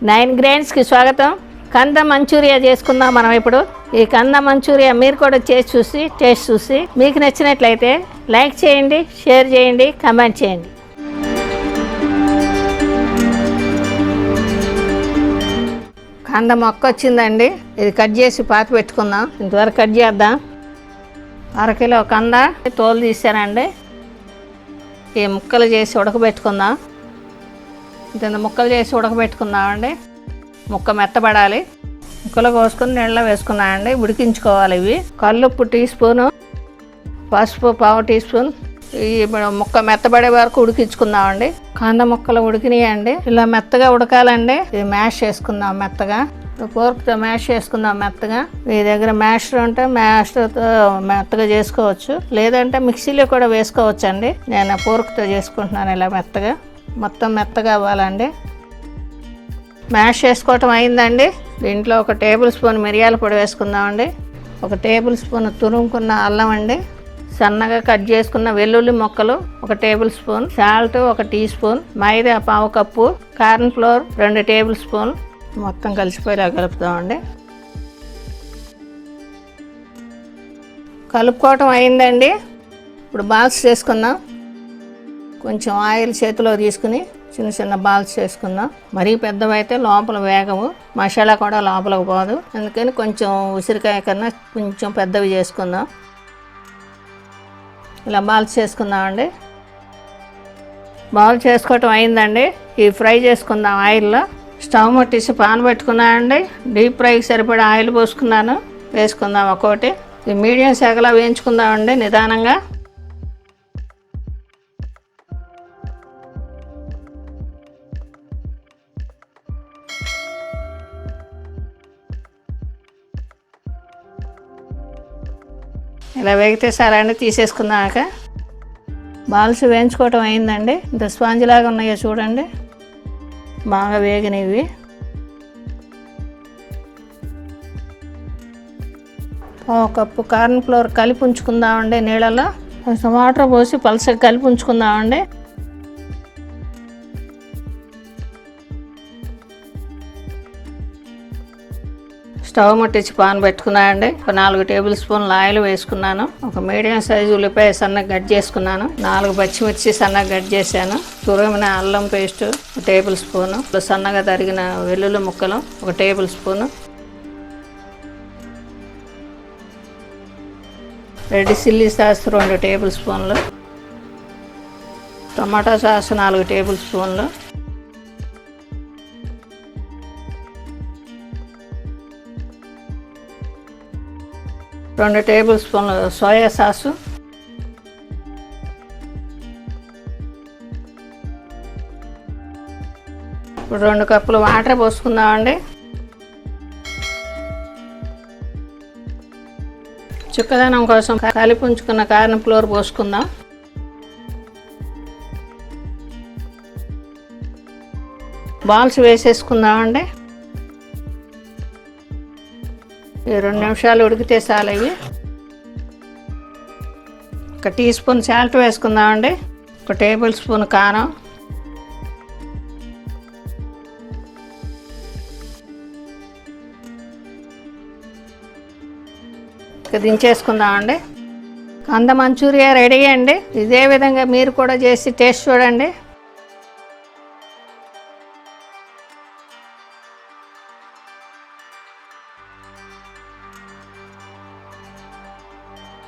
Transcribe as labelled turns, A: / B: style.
A: 9Grainsకి స్వాగతం. కంద మంచూరియా చేసుకుందాం మనం ఇప్పుడు. ఈ కంద మంచూరియా మీరు కూడా టేస్ట్ చూసి మీకు నచ్చినట్లయితే లైక్ చేయండి, షేర్ చేయండి, కామెంట్ చేయండి. కంద మొక్క వచ్చిందండి, ఇది కట్ చేసి పాతి పెట్టుకుందాం. ఇంతవరకు కట్ చేద్దాం. 1/2 కిలో కంద తోలు తీసానండి. ఈ ముక్కలు చేసి ఉడకబెట్టుకుందాం. ఇంత ముక్కలు చేసి ఉడకబెట్టుకుందామండి. ముక్క మెత్తబడాలి. ముక్కలు కోసుకొని నీళ్ళలో వేసుకున్నామండి. ఉడికించుకోవాలి. ఇవి కల్లుప్పు టీ స్పూను, పసుపు 1/2 టీ స్పూన్. ఈ ముక్క మెత్తబడే వరకు ఉడికించుకుందామండి. కంద ముక్కలు ఉడికినాయండి. ఇలా మెత్తగా ఉడకాలండి. ఇది మ్యాష్ చేసుకుందాం మెత్తగా. ఫోర్క్తో మ్యాష్ చేసుకుందాం మెత్తగా. మీ దగ్గర మ్యాషర్ ఉంటే మ్యాషర్తో మెత్తగా చేసుకోవచ్చు, లేదంటే మిక్సీలో కూడా వేసుకోవచ్చు అండి. నేను ఫోర్క్తో చేసుకుంటున్నాను. ఇలా మెత్తగా మొత్తం మెత్తగా అవ్వాలండి. మ్యాష్ చేసుకోవటం అయిందండి. దీంట్లో 1 టేబుల్ స్పూన్ మిరియాల పొడి వేసుకుందామండి. 1 టేబుల్ స్పూన్ తురుముకున్న అల్లం అండి. సన్నగా కట్ చేసుకున్న వెల్లుల్లి మొక్కలు 1 tablespoon, salt 1 teaspoon, maida 1/2 cup, corn flour 2 tablespoon. మొత్తం కలిసిపోయేలా కలుపుతామండి. కలుపుకోవటం అయిందండి. ఇప్పుడు బాల్స్ చేసుకుందాం. కొంచెం ఆయిల్ చేతిలో తీసుకుని చిన్న చిన్న బాల్స్ చేసుకుందాం. మరీ పెద్దవైతే లోపల వేగవు, మసాలా కూడా లోపలికి పోదు. అందుకని కొంచెం ఉసిరికాయ కన్నా కొంచెం పెద్దవి చేసుకుందాం. ఇలా బాల్స్ చేసుకుందామండి. బాల్ చేసుకోవటం అయిందండి. ఇవి ఫ్రై చేసుకుందాం ఆయిల్లో. స్టవ్ ముట్టించి పాన్ పెట్టుకున్నానండి. డీప్ ఫ్రైకి సరిపడా ఆయిల్ పోసుకున్నాను. వేసుకుందాం ఒక్కోటి. ఇది మీడియం శాఖలో వేయించుకుందామండి నిదానంగా. ఇలా వేగితే సరే తీసేసుకున్నాక బాల్స్ వేయించుకోవటం అయిందండి. ఇంత స్పాంజ్ లాగా ఉన్నాయో చూడండి, బాగా వేగినవి. ఒక కప్పు కార్న్ ఫ్లోర్ కలిపి ఉంచుకుందామండి నీళ్ళలో. కొంచెం వాటర్ పోసి పలసగా కలిపి ఉంచుకుందామండి. స్టవ్ ముట్టించి పాన్ పెట్టుకున్నానండి. 4 టేబుల్ స్పూన్ల ఆయిల్ వేసుకున్నాను. 1 మీడియం సైజు ఉల్లిపాయ సన్నగా కట్ చేసుకున్నాను. 4 పచ్చిమిర్చి సన్నగా కట్ చేశాను. తురిమిన అల్లం పేస్ట్ 1 టేబుల్ స్పూను, సన్నగా తరిగిన వెల్లుల్లి ముక్కలు 1 table spoon, red chilli sauce 2 table స్పూన్లు, టమాటా సాస్ 4 టేబుల్ స్పూన్లు, రెండు టేబుల్ స్పూన్లు సోయా సాసు, ఇప్పుడు 2 కప్పులు వాటర్ పోసుకుందామండి. చిక్కదనం కోసం కలిపి ఉంచుకున్న కార్న్ ఫ్లోర్ పోసుకుందాం. బాల్స్ వేసేసుకుందామండి. 2 నిమిషాలు ఉడికితే చాలు. ఇవి 1 టీ స్పూన్ సాల్ట్ వేసుకుందామండి. 1 టేబుల్ స్పూన్ కారం, దించేసుకుందామండి. కంద మంచూరియా రెడీ అండి. ఇదే విధంగా మీరు కూడా చేసి టేస్ట్ చూడండి.